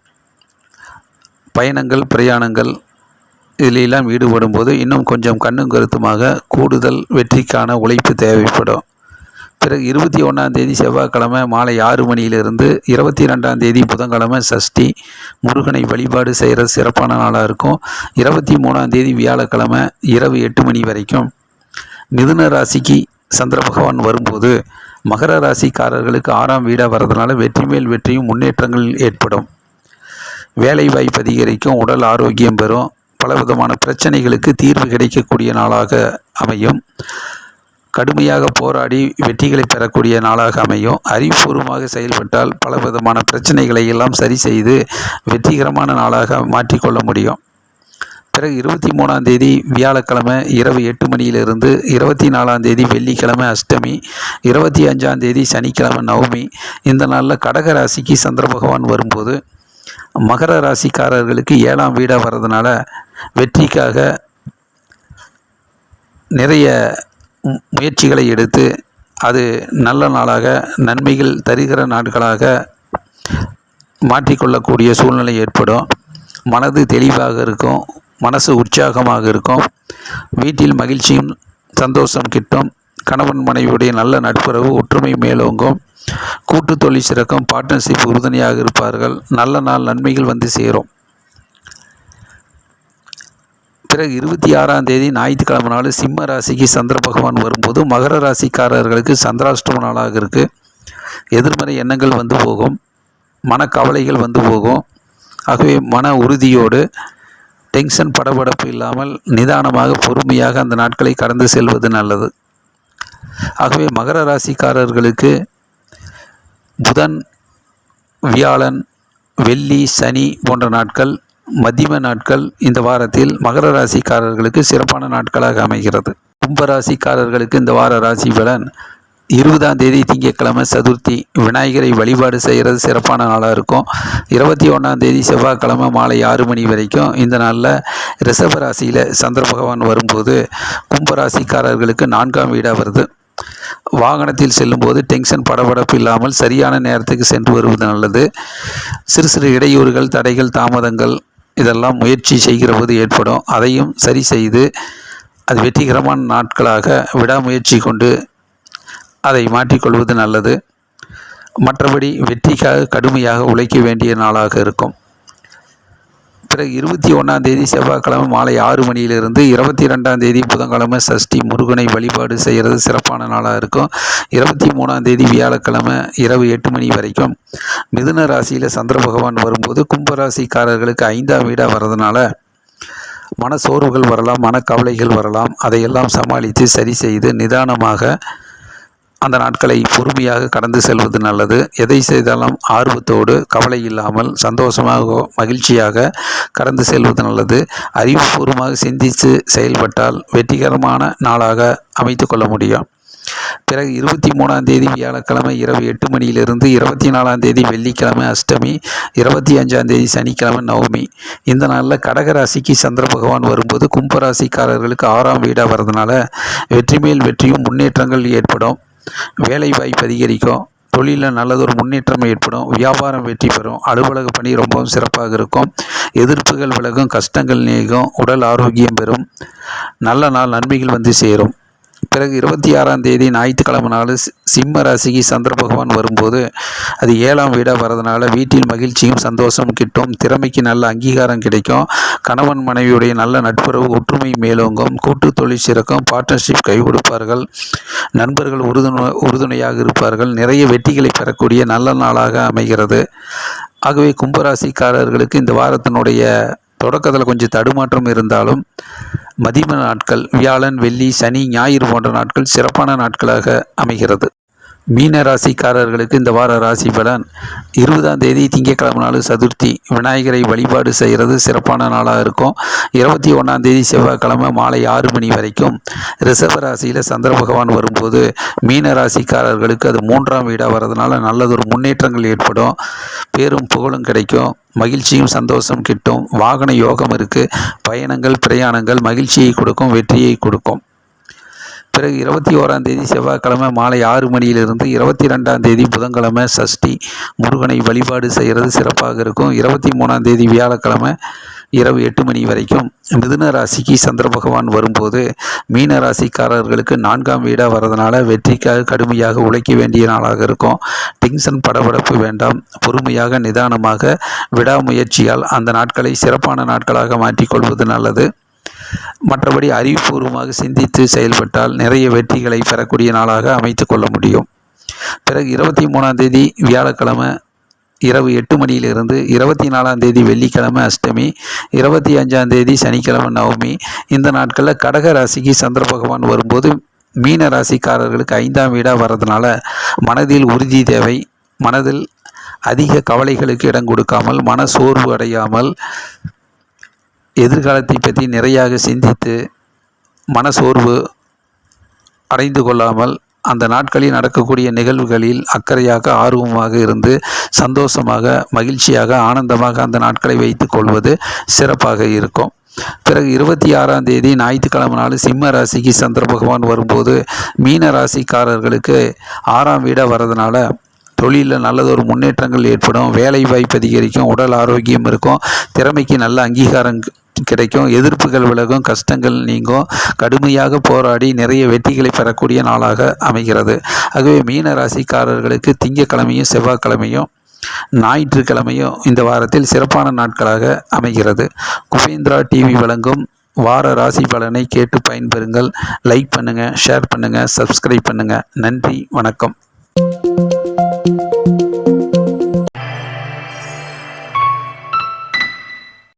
பயணங்கள், பிரயாணங்கள் இதிலெல்லாம் ஈடுபடும் போது இன்னும் கொஞ்சம் கண்ணும் கருத்துமாக கூடுதல் வெற்றிக்கான உழைப்பு தேவைப்படும். பிறகு 21ஆம் தேதி செவ்வாய்க்கிழமை மாலை 6 மணியிலிருந்து 22ஆம் தேதி புதன்கிழமை சஷ்டி, முருகனை வழிபாடு செய்கிறது சிறப்பான நாளாக இருக்கும். 23ஆம் தேதி வியாழக்கிழமை இரவு 8 மணி வரைக்கும் மிதுன ராசிக்கு சந்திர பகவான் வரும்போது மகர ராசிக்காரர்களுக்கு 6ஆம் வீடாக வர்றதுனால வெற்றி மேல் வெற்றியும் முன்னேற்றங்கள் ஏற்படும். வேலை வாய்ப்பு அதிகரிக்கும். உடல் ஆரோக்கியம் பெறும். பலவிதமான பிரச்சனைகளுக்கு தீர்வு கிடைக்கக்கூடிய நாளாக அமையும். கடுமையாக போராடி வெற்றிகளை பெறக்கூடிய நாளாக அமையும். அறிவுபூர்வமாக செயல்பட்டால் பலவிதமான பிரச்சனைகளை எல்லாம் சரி செய்து வெற்றிகரமான நாளாக மாற்றிக்கொள்ள முடியும். பிறகு 23ஆம் தேதி வியாழக்கிழமை இரவு 8 மணியிலிருந்து 24ஆம் தேதி வெள்ளிக்கிழமை அஷ்டமி, 25ஆம் தேதி சனிக்கிழமை நவமி. இந்த நாளில் கடக ராசிக்கு சந்திர பகவான் வரும்போது மகர ராசிக்காரர்களுக்கு 7ஆம் வீடாக வர்றதுனால வெற்றிக்காக நிறைய முயற்சிகளை எடுத்து அது நல்ல நாளாக நன்மைகள் தருகிற நாட்களாக மாற்றிக்கொள்ளக்கூடிய சூழ்நிலை ஏற்படும். மனது தெளிவாக இருக்கும். மனசு உற்சாகமாக இருக்கும். வீட்டில் மகிழ்ச்சியும் சந்தோஷம் கிட்டும். கணவன் மனைவியுடைய நல்ல நட்புறவு ஒற்றுமை மேலோங்கும். கூட்டு தொழில் சிறக்கும். பார்ட்னர்ஷிப் உறுதுணையாக இருப்பார்கள். நல்ல நாள், நன்மைகள் வந்து சேரும். பிறகு 26ஆம் தேதி ஞாயிற்றுக்கிழமை நாள் சிம்ம ராசிக்கு சந்திர பகவான் வரும்போது மகர ராசிக்காரர்களுக்கு சந்திராஷ்டம நாளாக இருக்குது. எதிர்மறை எண்ணங்கள் வந்து போகும். மனக்கவலைகள் வந்து போகும். ஆகவே மன உறுதியோடு டென்ஷன் படபடப்பு இல்லாமல் நிதானமாக பொறுமையாக அந்த நாட்களை கடந்து செல்வது நல்லது. ஆகவே மகர ராசிக்காரர்களுக்கு புதன், வியாழன், வெள்ளி, சனி போன்ற நாட்கள் மத்தியம நாட்கள் இந்த வாரத்தில் மகர ராசிக்காரர்களுக்கு சிறப்பான நாட்களாக அமைகிறது. கும்பராசிக்காரர்களுக்கு இந்த வார ராசி பலன் 20ஆம் தேதி திங்கட்கிழமை சதுர்த்தி, விநாயகரை வழிபாடு செய்கிறது சிறப்பான நாளாக இருக்கும். 21ஆம் தேதி செவ்வாய்க்கிழமை மாலை 6 மணி வரைக்கும் இந்த நாளில் ரிஷப ராசியில் சந்திர பகவான் வரும்போது கும்பராசிக்காரர்களுக்கு 4ஆம் வீடாக வருது. வாகனத்தில் செல்லும்போது டென்ஷன் படபடப்பு இல்லாமல் சரியான நேரத்துக்கு சென்று வருவது நல்லது. சிறு சிறு இடையூறுகள், தடைகள், தாமதங்கள் இதெல்லாம் முயற்சி செய்கிற போது ஏற்படும். அதையும் சரி செய்து அது வெற்றிகரமான நாட்களாக விடாமுயற்சி கொண்டு அதை மாற்றிக்கொள்வது நல்லது. மற்றபடி வெற்றிக்காக கடுமையாக உழைக்க வேண்டிய நாளாக இருக்கும். பிறகு 21ஆம் தேதி செவ்வாய்க்கிழமை மாலை 6 மணியிலிருந்து 22ஆம் தேதி புதன்கிழமை சஷ்டி, முருகனை வழிபாடு செய்கிறது சிறப்பான நாளாக இருக்கும். 23ஆம் தேதி வியாழக்கிழமை இரவு 8 மணி வரைக்கும் மிதுன ராசியில் சந்திர பகவான் வரும்போது கும்பராசிக்காரர்களுக்கு 5ஆம் வீடாக வர்றதுனால மன சோர்வுகள் வரலாம், மனக்கவலைகள் வரலாம். அதையெல்லாம் சமாளித்து சரி செய்து நிதானமாக அந்த நாட்களை பொறுமையாக கடந்து செல்வது நல்லது. எதை செய்தாலும் ஆர்வத்தோடு, கவலை இல்லாமல், சந்தோஷமாக, மகிழ்ச்சியாக கடந்து செல்வது நல்லது. அறிவுபூர்வமாக சிந்தித்து செயல்பட்டால் வெற்றிகரமான நாளாக அமைத்து கொள்ள முடியும். பிறகு 23ஆம் தேதி வியாழக்கிழமை இரவு 8 மணியிலிருந்து 24ஆம் தேதி வெள்ளிக்கிழமை அஷ்டமி, 25ஆம் தேதி சனிக்கிழமை நவமி. இந்த நாளில் கடகராசிக்கு சந்திர பகவான் வரும்போது கும்பராசிக்காரர்களுக்கு 6ஆம் வீடாக வர்றதுனால வெற்றி மேல் வெற்றியும் முன்னேற்றங்கள் ஏற்படும். வேலை வாய்ப்பு அதிகரிக்கும். தொழிலில் நல்லதொரு முன்னேற்றம் ஏற்படும். வியாபாரம் வெற்றி பெறும். அலுவலக பணி ரொம்பவும் சிறப்பாக இருக்கும். எதிர்ப்புகள் விலகும். கஷ்டங்கள் நீங்கும். உடல் ஆரோக்கியம் பெறும். நல்ல நாள் நன்மைகள் வந்து சேரும். பிறகு 26ஆம் தேதி ஞாயிற்றுக்கிழமை நாள் சிம்ம ராசிக்கு சந்திர பகவான் வரும்போது அது 7ஆம் வீடாக வர்றதுனால வீட்டில் மகிழ்ச்சியும் சந்தோஷம் கிட்டும். திறமைக்கு நல்ல அங்கீகாரம் கிடைக்கும். கணவன் மனைவியுடைய நல்ல நட்புறவு ஒற்றுமை மேலோங்கும். கூட்டு தொழில் சிறக்கும். பார்ட்னர்ஷிப் கை கொடுப்பார்கள். நண்பர்கள் உறுதுணையாக இருப்பார்கள். நிறைய வெற்றிகளை பெறக்கூடிய நல்ல நாளாக அமைகிறது. ஆகவே கும்பராசிக்காரர்களுக்கு இந்த வாரத்தினுடைய தொடக்கத்தில் கொஞ்சம் தடுமாற்றம் இருந்தாலும் மதிய நாட்கள் வியாழன், வெள்ளி, சனி, ஞாயிறு போன்ற நாட்கள் சிறப்பான நாட்களாக அமைகிறது. மீன ராசிக்காரர்களுக்கு இந்த வார ராசி பலன் 20ஆம் தேதி திங்கட்கிழமை நாள் சதுர்த்தி. விநாயகரை வழிபாடு செய்கிறது சிறப்பான நாளாக இருக்கும். 21ஆம் தேதி செவ்வாய்க்கிழமை மாலை 6 மணி வரைக்கும் ரிஷப ராசியில் சந்திர பகவான் வரும்போது மீன ராசிக்காரர்களுக்கு அது 3ஆம் வீடாக வர்றதுனால நல்லதொரு முன்னேற்றங்கள் ஏற்படும். பேரும் புகழும் கிடைக்கும். மகிழ்ச்சியும் சந்தோஷம் கிட்டும். வாகன யோகம் இருக்குது. பயணங்கள், பிரயாணங்கள் மகிழ்ச்சியை கொடுக்கும், வெற்றியை கொடுக்கும். பிறகு 21ஆம் தேதி செவ்வாய்க்கிழமை மாலை 6 மணியிலிருந்து 22ஆம் தேதி புதன்கிழமை சஷ்டி. முருகனை வழிபாடு செய்கிறது சிறப்பாக இருக்கும். 23ஆம் தேதி வியாழக்கிழமை இரவு 8 மணி வரைக்கும் மிதுன ராசிக்கு சந்திர பகவான் வரும்போது மீன ராசிக்காரர்களுக்கு 4ஆம் வீடாக வர்றதுனால வெற்றிக்காக கடுமையாக உழைக்க வேண்டிய நாளாக இருக்கும். டென்ஷன் படபடப்பு வேண்டாம். பொறுமையாக நிதானமாக விடாமுயற்சியால் அந்த நாட்களை சிறப்பான நாட்களாக மாற்றிக்கொள்வது நல்லது. மற்றபடி அறிவுபூர்வமாக சிந்தித்து செயல்பட்டால் நிறைய வெற்றிகளை பெறக்கூடிய நாளாக அமைத்து கொள்ள முடியும். பிறகு 23ஆம் தேதி வியாழக்கிழமை இரவு 8 மணியிலிருந்து 24ஆம் தேதி வெள்ளிக்கிழமை அஷ்டமி, 25ஆம் தேதி சனிக்கிழமை நவமி. இந்த நாட்களில் கடக ராசிக்கு சந்திர பகவான் வரும்போது மீன ராசிக்காரர்களுக்கு 5ஆம் வீடாக வர்றதுனால மனதில் உறுதி தேவை. மனதில் அதிக கவலைகளுக்கு இடம் கொடுக்காமல், மன சோர்வு அடையாமல், எதிர்காலத்தை பற்றி நிறையாக சிந்தித்து மனசோர்வு அடைந்து கொள்ளாமல் அந்த நாட்களில் நடக்கக்கூடிய நிகழ்வுகளில் அக்கறையாக, ஆர்வமாக இருந்து சந்தோஷமாக, மகிழ்ச்சியாக, ஆனந்தமாக அந்த நாட்களை வைத்து கொள்வது சிறப்பாக இருக்கும். பிறகு 26ஆம் தேதி ஞாயிற்றுக்கிழமை நாள் சிம்ம ராசிக்கு சந்திர பகவான் வரும்போது மீன ராசிக்காரர்களுக்கு 6ஆம் வீடாக வர்றதுனால தொழிலில் நல்லதொரு முன்னேற்றங்கள் ஏற்படும். வேலை வாய்ப்பு அதிகரிக்கும். உடல் ஆரோக்கியம் இருக்கும். திறமைக்கு நல்ல அங்கீகாரம் கிடைக்கும். எதிர்ப்புகள் விலகும். கஷ்டங்கள் நீங்கும். கடுமையாக போராடி நிறைய வெற்றிகளை பெறக்கூடிய நாளாக அமைகிறது. ஆகவே மீன ராசிக்காரர்களுக்கு திங்கட்கிழமையும் செவ்வாய்க்கிழமையும் ஞாயிற்றுக்கிழமையும் இந்த வாரத்தில் சிறப்பான நாட்களாக அமைகிறது. குபேந்திரா டிவி வழங்கும் வார ராசி பலனை கேட்டு பயன்பெறுங்கள். லைக் பண்ணுங்கள், ஷேர் பண்ணுங்கள், சப்ஸ்கிரைப் பண்ணுங்கள். நன்றி, வணக்கம்.